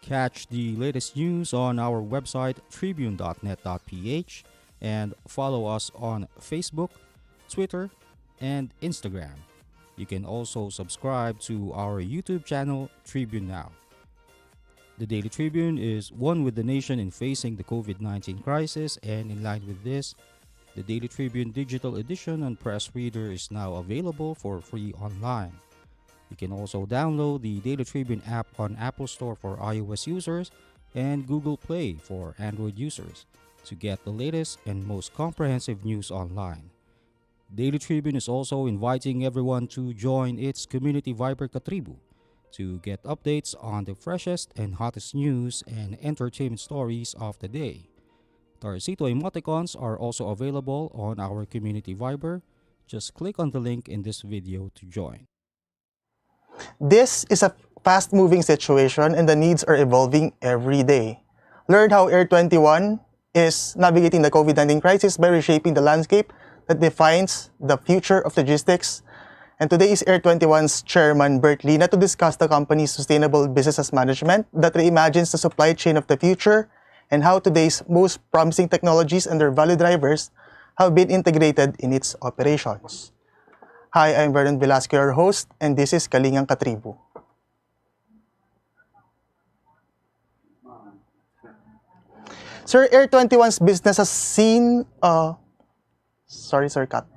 Catch the latest news on our website tribune.net.ph and follow us on Facebook, Twitter, and Instagram. You can also subscribe to our YouTube channel, Tribune Now. The Daily Tribune is one with the nation in facing the COVID-19 crisis, and in line with this, the Daily Tribune digital edition on Press Reader is now available for free online. You can also download the Daily Tribune app on Apple Store for iOS users and Google Play for Android users to get the latest and most comprehensive news online. Daily Tribune is also inviting everyone to join its community Viber Katribu to get updates on the freshest and hottest news and entertainment stories of the day. Tarcito emoticons are also available on our community Viber. Just click on the link in this video to join. This is a fast-moving situation and the needs are evolving every day. Learn how Air 21 is navigating the COVID-19 crisis by reshaping the landscape that defines the future of logistics. And today is Air 21's chairman, Bert, Lina, to discuss the company's sustainable business management that reimagines the supply chain of the future and how today's most promising technologies and their value drivers have been integrated in its operations. Hi, I'm Bert Velasco, your host, and this is Kalingang Katribu. Sir, Air 21's business has seen... Sorry, cut.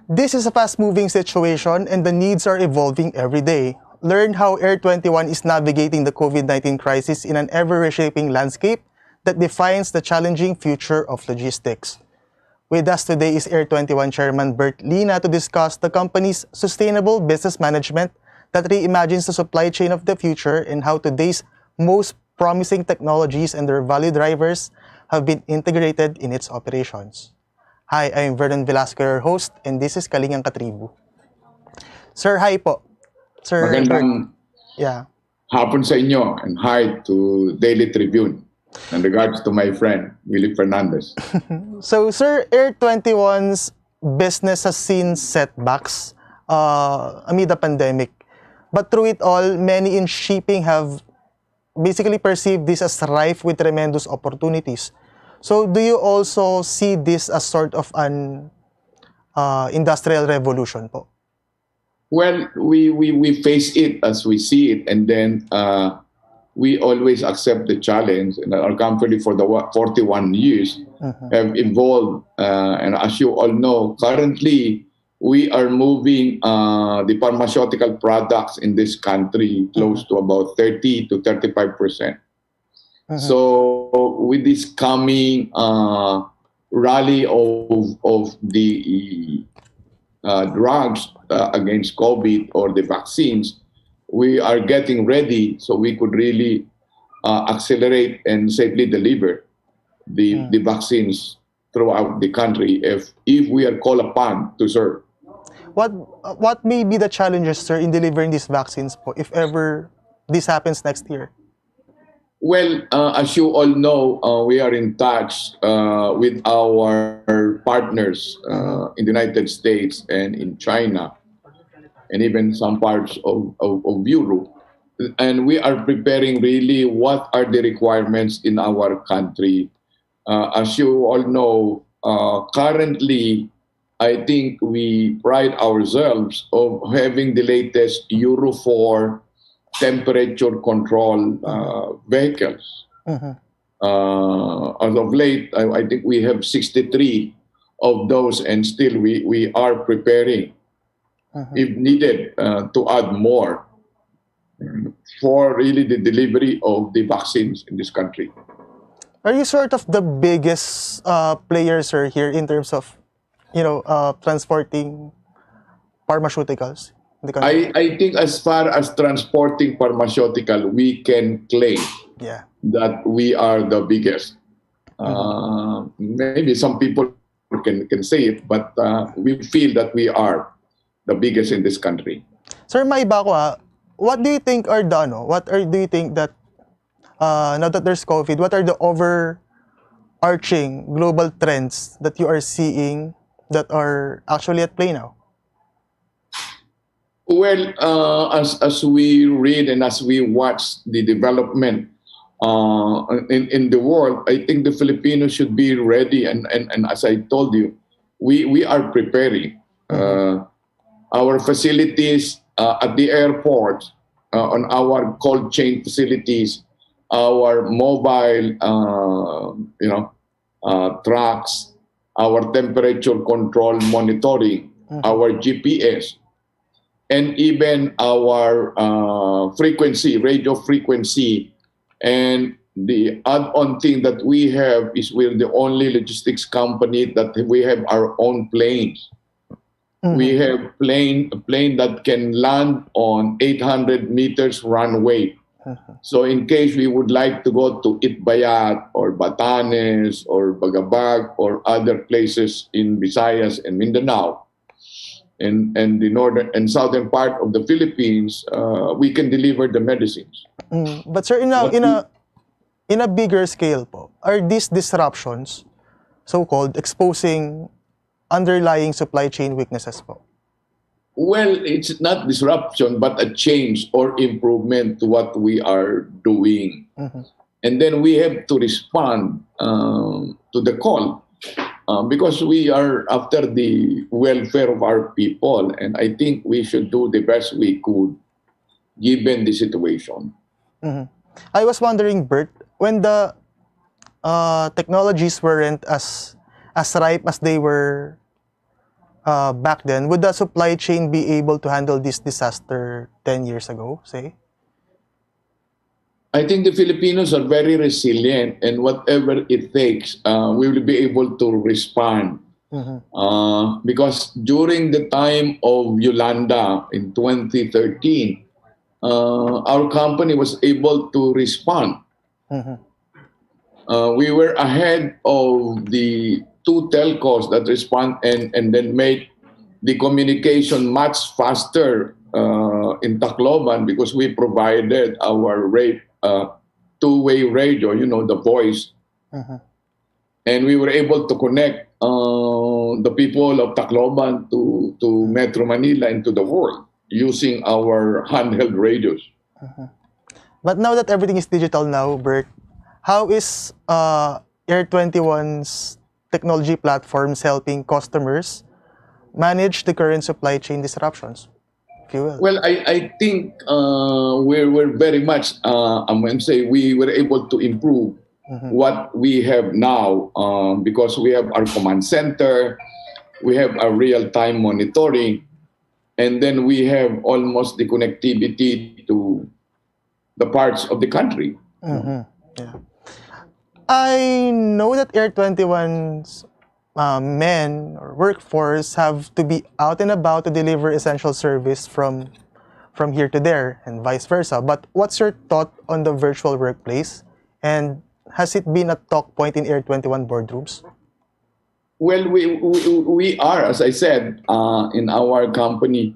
This is a fast-moving situation and the needs are evolving every day. Learn how Air 21 is navigating the COVID-19 crisis in an ever-reshaping landscape that defines the challenging future of logistics. With us today is Air 21 Chairman Bert, Lina, to discuss the company's sustainable business management that reimagines the supply chain of the future and how today's most promising technologies and their value drivers have been integrated in its operations. Hi, I'm Vernon Velasco, your host, and this is Kalingang Katribu. Sir, hi po. Sir Magandang yeah. hapon sa inyo and hi to Daily Tribune in regards to my friend, Willie Fernandez. So, sir, Air 21's business has seen setbacks amid the pandemic. But through it all, many in shipping have basically perceived this as rife with tremendous opportunities. So, do you also see this as sort of an industrial revolution po? Well, we face it as we see it, and then we always accept the challenge. And our company for the 41 years have evolved. And as you all know, currently we are moving the pharmaceutical products in this country close to about 30 to 35%. So with this coming rally of the drugs against COVID or the vaccines, we are getting ready so we could really accelerate and safely deliver the vaccines throughout the country if we are called upon to serve. What may be the challenges, sir, in delivering these vaccines po, if ever this happens next year? Well, as you all know, we are in touch with our partners in the United States and in China, and even some parts of Europe. And we are preparing really what are the requirements in our country. As you all know, currently, I think we pride ourselves of having the latest Euro 4 temperature control vehicles. As of late, I think we have 63 of those, and still we are preparing, if needed, to add more for really the delivery of the vaccines in this country. Are you sort of the biggest player, sir, here in terms of, transporting pharmaceuticals in the country? I think as far as transporting pharmaceutical, we can claim Yeah. that we are the biggest. Maybe some people can say it, but we feel that we are the biggest in this country. Sir, maiba ko what do you think are the, do you think that, now that there's COVID, what are the overarching global trends that you are seeing that are actually at play now? Well, as we read and as we watch the development in the world, I think the Filipinos should be ready. And as I told you, we are preparing. Our facilities at the airport, on our cold chain facilities, our mobile, trucks, our temperature control monitoring, our GPS, and even our radio frequency. And the add-on thing that we have is we're the only logistics company that we have our own planes. We have a plane that can land on 800 meters runway. So in case we would like to go to Itbayat or Batanes or Bagabag or other places in Visayas and Mindanao and the northern and southern part of the Philippines, we can deliver the medicines. But sir, in a bigger scale po, are these disruptions, so-called, exposing underlying supply chain weaknesses po? Well, it's not disruption, but a change or improvement to what we are doing. And then we have to respond to the call because we are after the welfare of our people. And I think we should do the best we could given the situation. I was wondering, Bert, when the technologies weren't as ripe as they were back then, would the supply chain be able to handle this disaster 10 years ago, say? I think the Filipinos are very resilient, and whatever it takes, we will be able to respond. Because during the time of Yolanda in 2013, our company was able to respond. We were ahead of the two telcos that respond and then make the communication much faster in Tacloban because we provided our two-way radio, the voice. And we were able to connect the people of Tacloban to Metro Manila and to the world using our handheld radios. But now that everything is digital now, Bert, how is Air 21's technology platforms helping customers manage the current supply chain disruptions, if you will? Well, I think we're very much, I'm going to say, we were able to improve what we have now because we have our command center, we have a real-time monitoring, and then we have almost the connectivity to the parts of the country. Yeah. I know that Air 21's men or workforce have to be out and about to deliver essential service from here to there and vice versa. But what's your thought on the virtual workplace? And has it been a talk point in Air 21 boardrooms? Well, we are, as I said, in our company,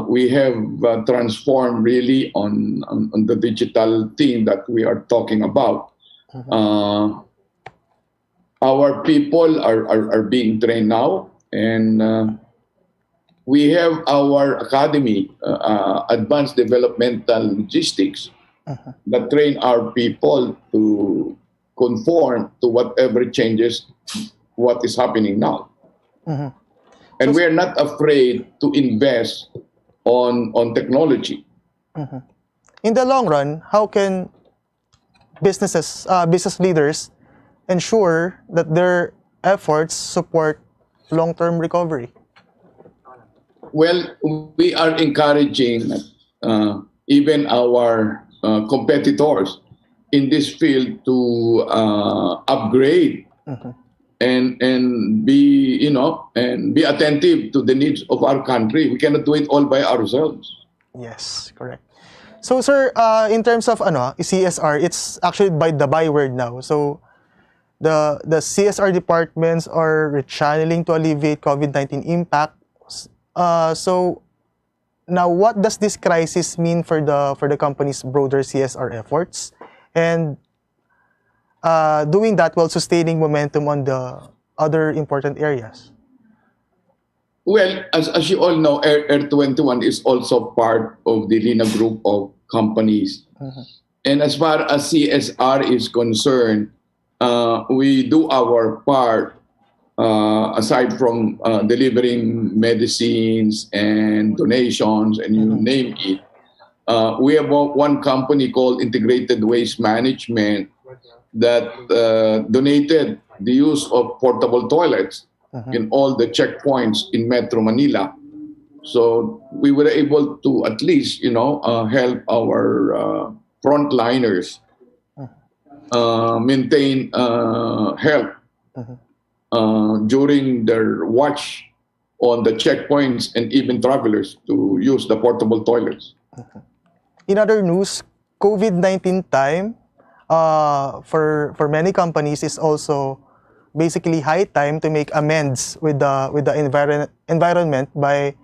we have transformed really on the digital thing that we are talking about. Our people are being trained now, and we have our academy, Advanced Developmental Logistics, that train our people to conform to whatever changes what is happening now. And we are not afraid to invest on technology. In the long run, how can business leaders ensure that their efforts support long-term recovery? Well, we are encouraging even our competitors in this field to upgrade and be attentive to the needs of our country. We cannot do it all by ourselves. Yes, correct. So, sir, in terms of CSR, it's actually by the byword now. So, the CSR departments are rechanneling to alleviate COVID-19 impact. So, now what does this crisis mean for the company's broader CSR efforts, and doing that while sustaining momentum on the other important areas? Well, as you all know, Air 21 is also part of the Lina group of companies. And as far as CSR is concerned, we do our part aside from delivering medicines and donations and you name it. We have one company called Integrated Waste Management that donated the use of portable toilets in all the checkpoints in Metro Manila. So we were able to at least, help our frontliners maintain health during their watch on the checkpoints and even travelers to use the portable toilets. In other news, COVID-19 time for many companies is also basically high time to make amends with the environment by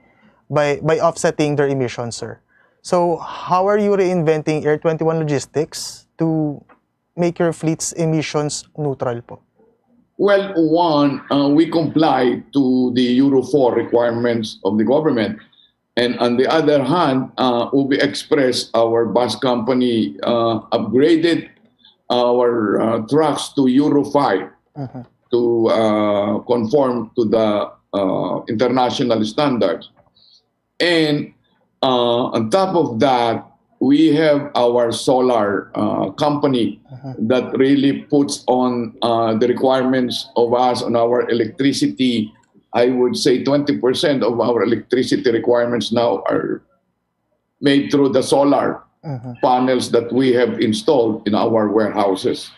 offsetting their emissions, sir. So how are you reinventing Air 21 Logistics to make your fleet's emissions neutral po? Well, one, we comply to the Euro 4 requirements of the government. And on the other hand, UB Express, our bus company, upgraded our trucks to Euro 5 to conform to the international standards. And on top of that, we have our solar company that really puts on the requirements of us on our electricity. I would say 20% of our electricity requirements now are made through the solar panels that we have installed in our warehouses.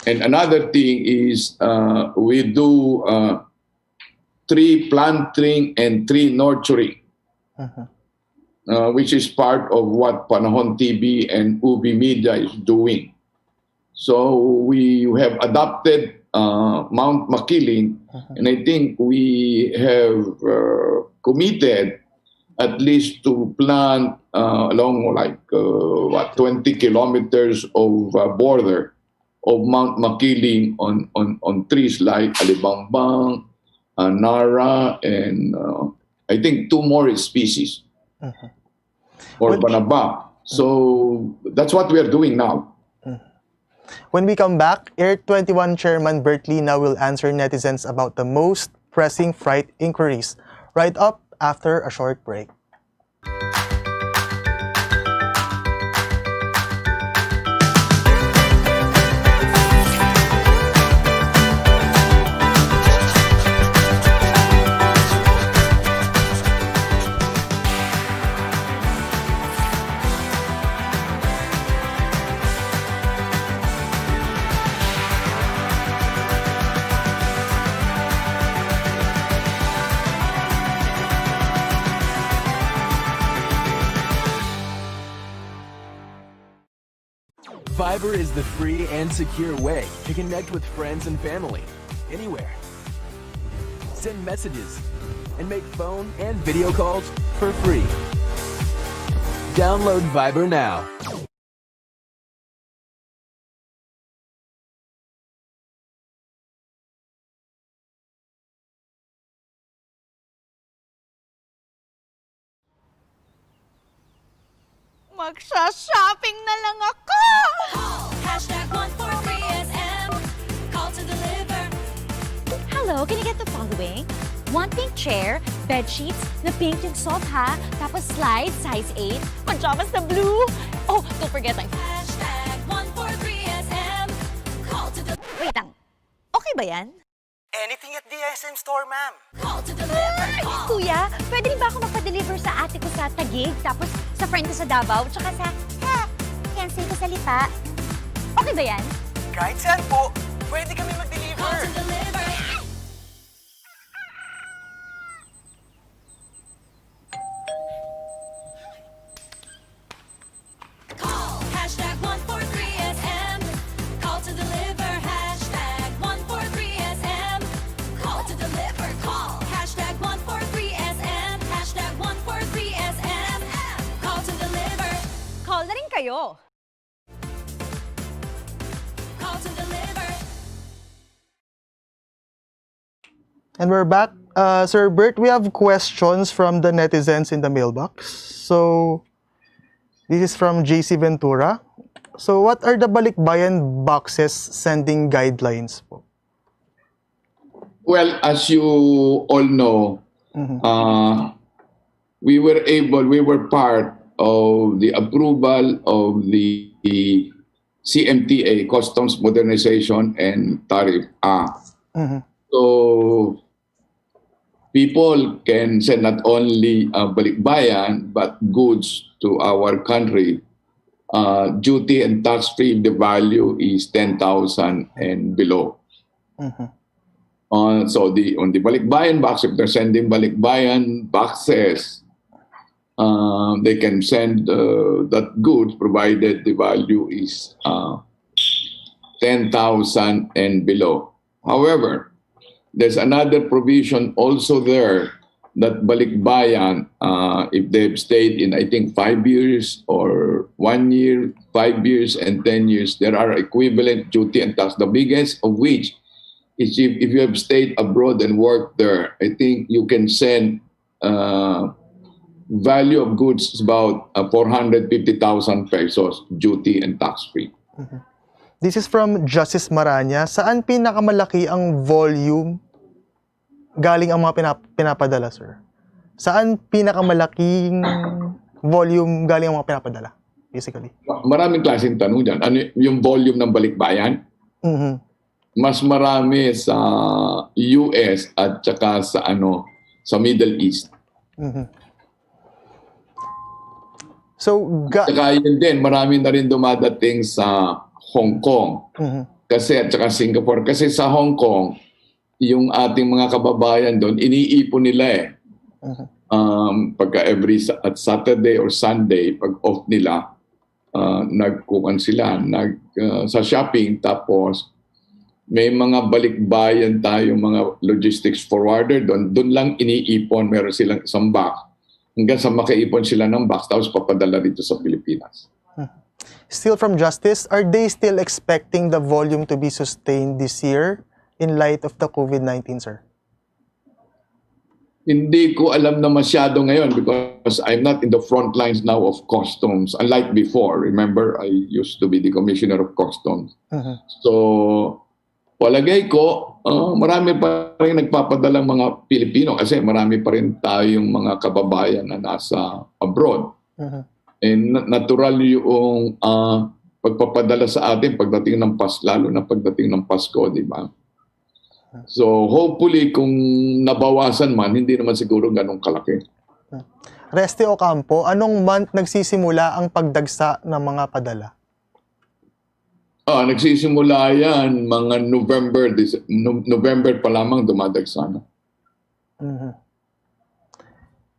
And another thing is we do tree planting and tree nurturing, which is part of what Panahon TV and UB Media is doing. So we have adopted Mount Makiling, and I think we have committed at least to plant along 20 kilometers of border of Mount Makiling on trees like Alibangbang, Nara, and I think 2 more species, or Banaba. So that's what we are doing now. When we come back, Air 21 Chairman Bert Lina will answer netizens about the most pressing freight inquiries, right up after a short break. Viber is the free and secure way to connect with friends and family anywhere. Send messages and make phone and video calls for free. Download Viber now. Magsha-shopping na lang ako! Hashtag 143SM. Call to deliver. Hello, can I get the following? One pink chair, bed sheets, na pink yung soft ha, tapos slides, size 8, pajamas na blue. Oh, don't forget my... Hashtag 143SM. Call to deliver. Wait lang, okay ba yan? Anything at the SM store, ma'am. Call to deliver. Call. Kuya, pwede rin ba ako magpa-deliver sa ate ko sa Taguig, tapos sa friend ko sa Davao, tsaka sa fiancé ko sa Lipa? Okay ba yan? Kahit saan po, pwede kami mag-deliver. Call to deliver. Call. Hashtag 143SM. Call to deliver. Hashtag 143SM. Call to deliver. Call. Hashtag 143SM. Hashtag 143SM. Call to deliver. Call na rin kayo. Call to deliver. And we're back. Sir Bert, we have questions from the netizens in the mailbox. So, this is from JC Ventura. So, what are the balikbayan boxes sending guidelines po? Well, as you all know, we were part of the approval of the CMTA, Customs Modernization and Tariff Act. So, people can send not only balikbayan, but goods to our country. Duty and tax-free, the value is 10,000 and below. So on the balikbayan box, if they're sending balikbayan boxes, they can send that goods provided the value is 10,000 and below. However, there's another provision also there that balikbayan, if they've stayed in, I think, 5 years or 1 year, 5 years, and 10 years, there are equivalent duty and tax. The biggest of which is if you have stayed abroad and worked there, I think you can send value of goods is about 450,000 pesos, duty and tax-free. This is from Justice Maranya. Saan pinakamalaki ang volume galing ang mga pinapadala, sir? Saan pinakamalaking volume galing ang mga pinapadala, basically? Maraming klaseng tanong dyan. Ano yung volume ng balikbayan? Mas marami sa US at saka sa Middle East. So, Saka yun din, marami na rin dumadating sa Hong Kong. Kasi at saka Singapore. Kasi sa Hong Kong, yung ating mga kababayan doon, iniipon nila pagka at Saturday or Sunday, pag off nila, nagkukan sila, sa shopping, tapos may mga balikbayan tayo, mga logistics forwarder doon lang iniipon, meron silang isang box, hanggang sa makaipon sila ng box, tapos papadala dito sa Pilipinas. Still from Justice, are they still expecting the volume to be sustained this year in light of the COVID-19, sir? Hindi ko alam na masyado ngayon because I'm not in the front lines now of customs. Unlike before, remember, I used to be the Commissioner of Customs. So, palagay ko, marami pa rin nagpapadala mga Pilipino kasi marami pa rin tayong mga kababayan na nasa abroad. And natural yung pagpapadala sa atin pagdating ng lalo na pagdating ng Pasko, di ba? So hopefully kung nabawasan man, hindi naman siguro ganong kalaki. Reste Ocampo, anong month nagsisimula ang pagdagsa ng mga padala? Nagsisimula yan mga November pa lamang dumadagsa na.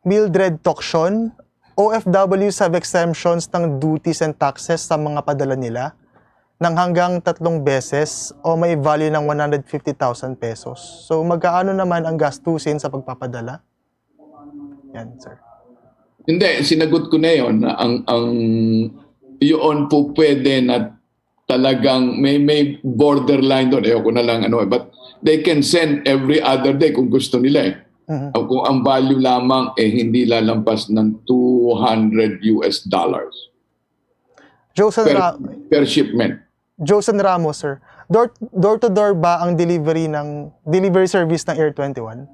Mildred Tokshon, OFWs have exemptions ng duties and taxes sa mga padala nila. ng hanggang 3 beses o may value ng 150,000 pesos. So magkaano naman ang gastusin sa pagpapadala? Yan, sir. Hindi, sinagot ko na yun. Ang yun po pwede na talagang may borderline doon. Ayoko na lang but they can send every other day kung gusto nila eh. Kung ang value lamang hindi lalampas ng $200 Josen per shipment. Josen Ramos, sir. Door to door ba ang delivery service ng Air 21?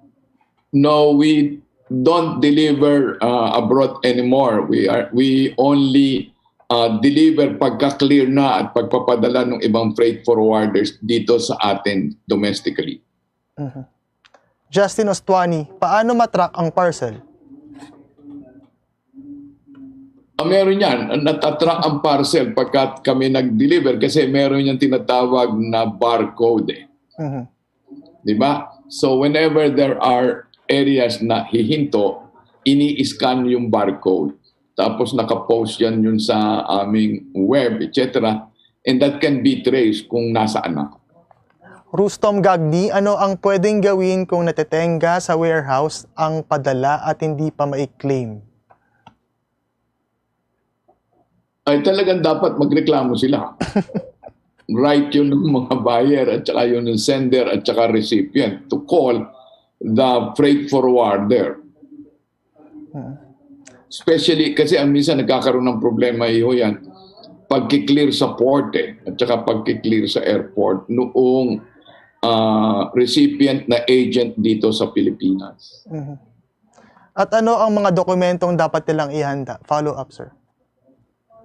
No, we don't deliver abroad anymore. We only deliver pagka-clear na at pagpapadala ng ibang freight forwarders dito sa atin domestically. Justin Ostuani, paano matrack ang parcel? Meron yan, natatrack ang parcel pagkat kami nag-deliver kasi meron yung tinatawag na barcode. Di ba? So whenever there are areas na hihinto, ini-scan yung barcode. Tapos nakapost yan yun sa aming web, etc. And that can be traced kung nasaan na. Rustom Gagni, ano ang pwedeng gawin kung natetenga sa warehouse ang padala at hindi pa ma-claim? Ay talagang dapat magreklamo sila. Right yun ng mga buyer at saka yun ng sender at saka recipient to call the freight forwarder. Especially kasi ang minsan nagkakaroon ng problema yan pagki-clear sa port at saka pagki-clear sa airport noong recipient na agent dito sa Pilipinas. At ano ang mga dokumentong dapat nilang ihanda? Follow up, sir.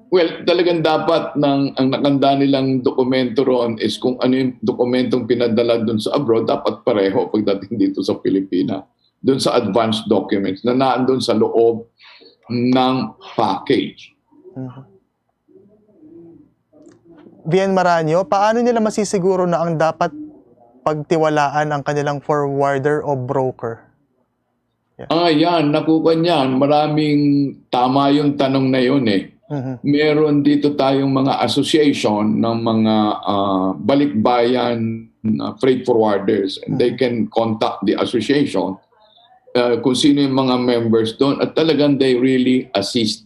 Well, talagang dapat ang nakanda nilang dokumento roon is kung ano yung dokumentong pinadala doon sa abroad, dapat pareho pagdating dito sa Pilipinas. Doon sa advanced documents na naandun sa loob ng package. Bien Maranyo, paano nila masisiguro na ang dapat pagtiwalaan ang kanilang forwarder o broker? Yan. Nakuha niyan. Maraming tama yung tanong na yun eh. Meron dito tayong mga association ng mga balikbayan freight forwarders. And they can contact the association kung sino yung mga members doon at talagang they really assist.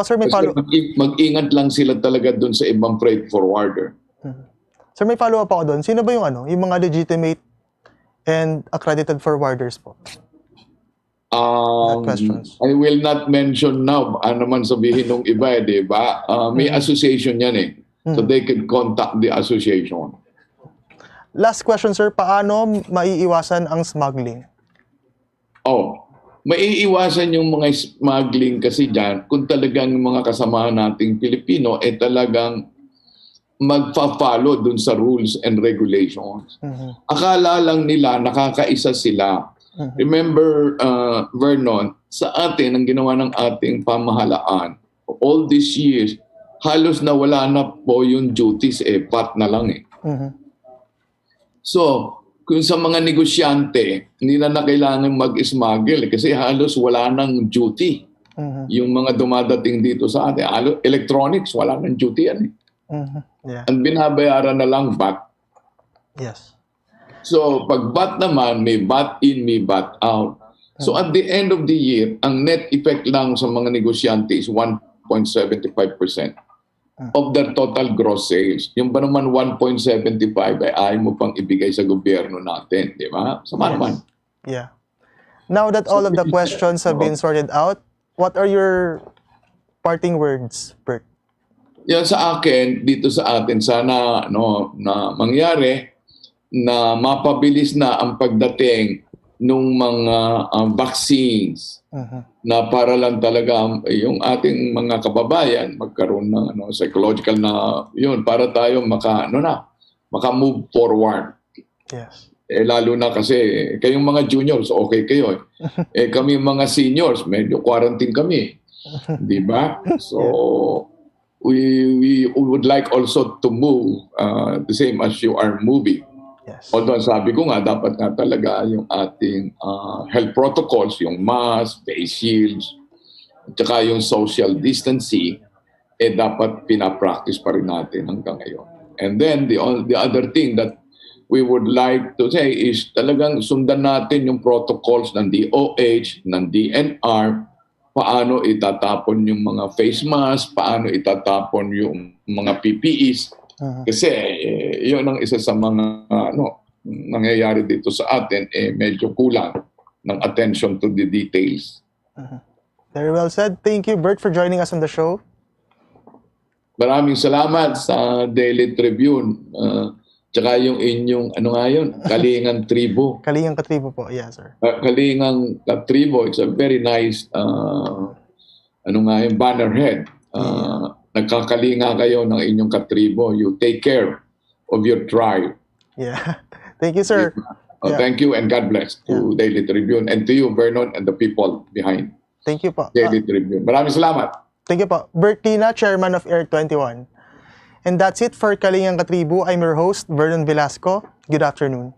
Sir, may follow mag-ingat lang sila talaga doon sa ibang freight forwarder. Sir, may follow up ako doon. Sino ba yung yung mga legitimate and accredited forwarders po? Questions. I will not mention now. Ano man sabihin ng iba, di ba? May association yan eh. So they can contact the association. Last question, sir. Paano maiiwasan ang smuggling? Maiiwasan yung mga smuggling kasi dyan kung talagang mga kasamahan nating Pilipino talagang magpa-follow dun sa rules and regulations. Akala lang nila nakakaisa sila. Remember, Vernon, sa atin, ang ginawa ng ating pamahalaan, all these years, halos nawala na po yung duties, pat na lang eh. So, kung sa mga negosyante, hindi na kailangan mag-smuggle kasi halos wala nang duty. Yung mga dumadating dito sa atin, electronics, wala nang duty yan eh. Ang binabayaran na lang VAT. Yes. So, pag VAT naman, may VAT in, may VAT out. So, at the end of the year, ang net effect lang sa mga negosyante is 1.75% of their total gross sales. Yung ba naman 1.75 ay ayaw mo pang ibigay sa gobyerno natin, di ba? Sama naman. Yeah. Now that all of the questions have been sorted out, what are your parting words, Bert? Yan sa akin, dito sa atin, sana na mangyari na mapabilis na ang pagdating ng mga vaccines na para lang talaga yung ating mga kababayan magkaroon ng psychological na yun para tayo maka-move forward. Yes. Lalo na kasi kayong mga juniors, okay kayo. Kami mga seniors, medyo quarantine kami. Di ba? So, we would like also to move the same as you are moving. Yes. Although sabi ko nga, dapat nga talaga yung ating health protocols, yung mask, face shields, at saka yung social distancing, dapat pinapractice pa rin natin hanggang ngayon. And then the other thing that we would like to say is talagang sundan natin yung protocols ng DOH, ng DNR, paano itatapon yung mga face mask, paano itatapon yung mga PPEs. Kasi yun ang isa sa mga nangyayari dito sa atin, medyo kulang ng attention to the details. Very well said. Thank you, Bert, for joining us on the show. Maraming salamat sa Daily Tribune. Tsaka yung inyong, Kalingang Tribu. Kalingang Katribu po. Yeah, sir. Kalingang Katribu, it's a very nice, bannerhead. Nagkakalinga kayo ng inyong katribo. You take care of your tribe. Yeah. Thank you, sir. Yeah. Thank you and God bless to Daily Tribune and to you, Vernon, and the people behind Thank you po. Daily Tribune. Maraming salamat. Thank you po. Bert, Lina, Chairman of Air 21. And that's it for Kalingang Katribu. I'm your host, Vernon Velasco. Good afternoon.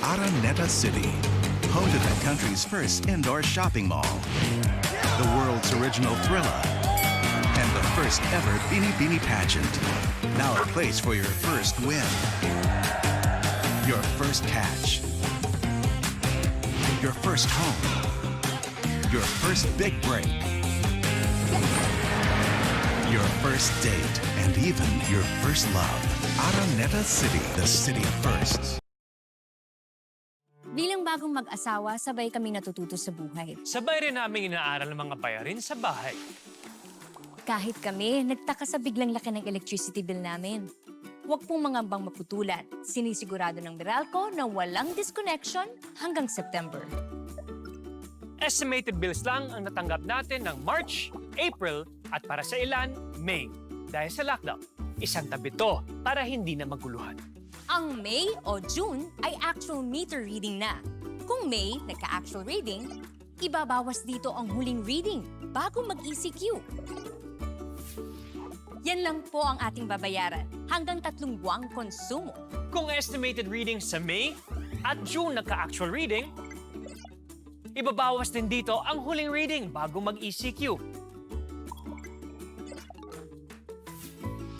Araneta City, home to the country's first indoor shopping mall, the world's original Thrilla, and the first ever Bini Bini pageant. Now a place for your first win, your first catch, your first home, your first big break, your first date, and even your first love. Araneta City, the city of firsts. Bilang bagong mag-asawa, sabay kaming natututo sa buhay. Sabay rin namin inaaral ng mga bayarin sa bahay. Kahit kami, nagtaka sa biglang laki ng electricity bill namin. Huwag pong mangambang maputulan. Sinisigurado ng Meralco na walang disconnection hanggang September. Estimated bills lang ang natanggap natin ng March, April, at para sa ilan, May. Dahil sa lockdown, isang tabi to para hindi na maguluhan. Ang May o June ay actual meter reading na. Kung May, nagka-actual reading, ibabawas dito ang huling reading bago mag-ECQ. Yan lang po ang ating babayaran hanggang 3 buwang konsumo. Kung estimated reading sa May at June nagka-actual reading, ibabawas din dito ang huling reading bago mag-ECQ.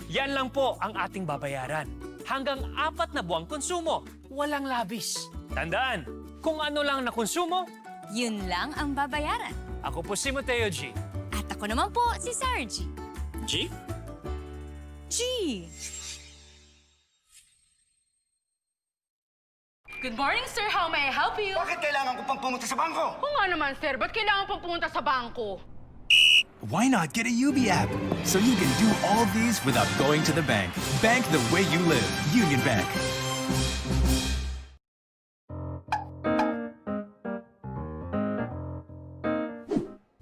Yan lang po ang ating babayaran. Hanggang 4 na buwang konsumo, walang labis. Tandaan, kung ano lang na konsumo, Yun lang ang babayaran. ako po si Mateo G. At ako naman po si Sarah G. G? G! Good morning, sir. How may I help you? Bakit kailangan ko pang pumunta sa bangko? Oo nga naman, sir. Ba't kailangan pong pumunta sa bangko? Why not get a UB app so you can do all these without going to the bank? Bank the way you live. Union Bank.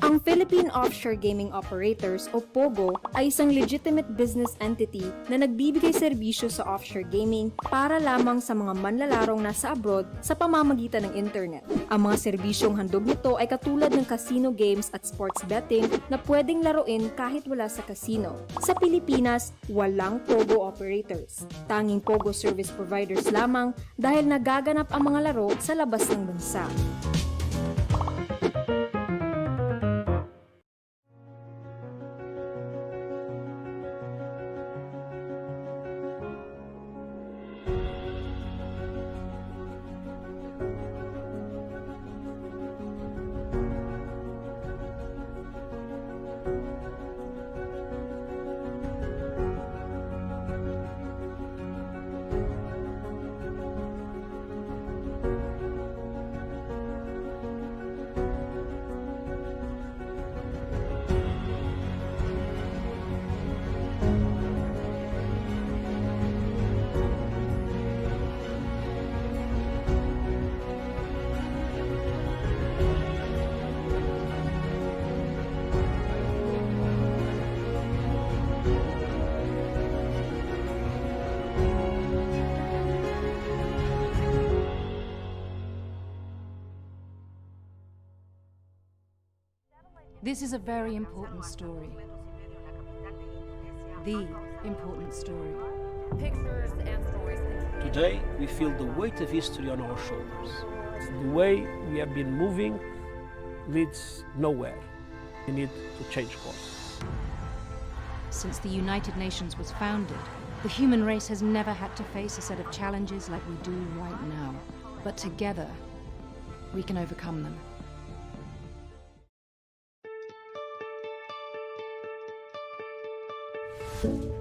Ang Philippine Offshore Gaming Operators o POGO ay isang legitimate business entity na nagbibigay serbisyo sa offshore gaming para lamang sa mga manlalarong nasa abroad sa pamamagitan ng internet. Ang mga serbisyong handog nito ay katulad ng casino games at sports betting na pwedeng laruin kahit wala sa casino. Sa Pilipinas, walang POGO operators. Tanging POGO service providers lamang dahil nagaganap ang mga laro sa labas ng bansa. This is a very important story. The important story. Pictures and stories. Today, we feel the weight of history on our shoulders. The way we have been moving leads nowhere. We need to change course. Since the United Nations was founded, the human race has never had to face a set of challenges like we do right now. But together, we can overcome them.